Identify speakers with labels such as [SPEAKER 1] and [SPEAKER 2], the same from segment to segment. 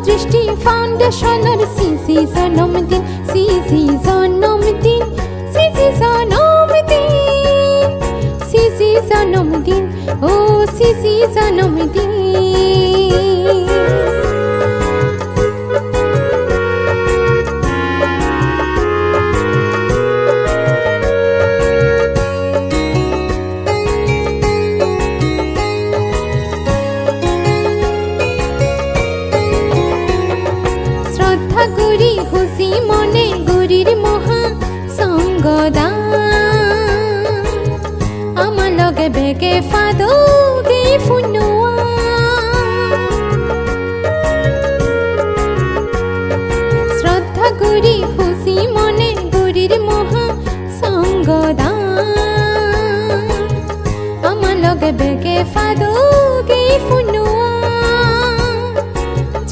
[SPEAKER 1] दृष्टि फाउंडेशनर सीसी जन्मदिन सीसी जन्मदिन सीसी जन्मदिन सीसी जन्मदिन ओ सीसी जन्मदिन बेगे फादो गे फुनुआ श्रद्धा गुरी खुशी मने गुरीर महा संगदा आमा लगे बेगे फादो गे फुनुआ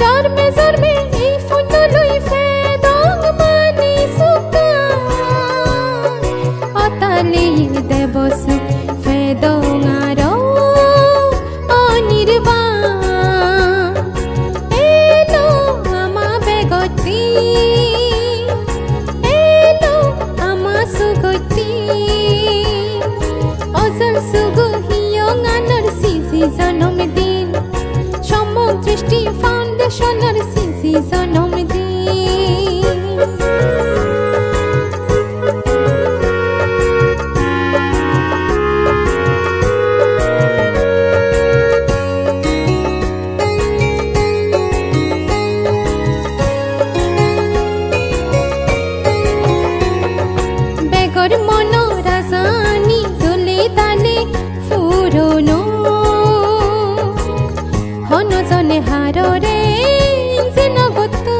[SPEAKER 1] जर्मे जर्मे ए फुनु लुई फेदंग मानी सुका अताले देबसु Dongaro anirban elo ama Begotte elo ama Sugotte ozal sugu hiyong anar sisi janmdin somok drishti foundationer sisi janmdin हारोरे जिनगतो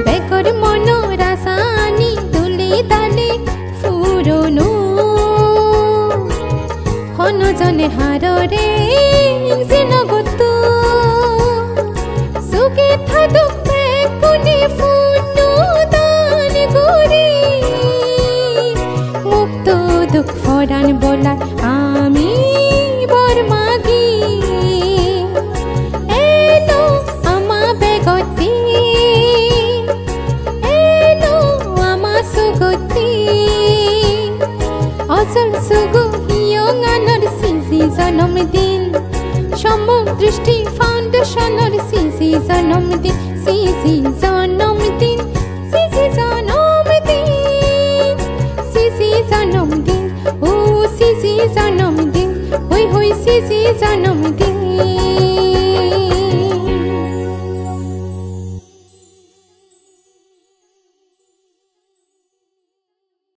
[SPEAKER 1] बेकर मनो रासानी तुले दाले फुरोनो हनो जने हारोरे जिनगतो सुगे थादो बेकुनी फुनो दान गोरी मुक्तो दुख फरान बोला আমি বরমাগি এলো আমা বেগতে এলো আমা সুগতে অসল সুগু হিয়ং আনর সিসি জন্মদিন সম্মুখ দৃষ্টি ফাউন্ডেশনর সিসি জন্মদিন সিসি জন্মদিন সিসি জন্মদিন সিসি জন্মদিন ও সিসি জন্মদিন Hoi hoi sisi janmdin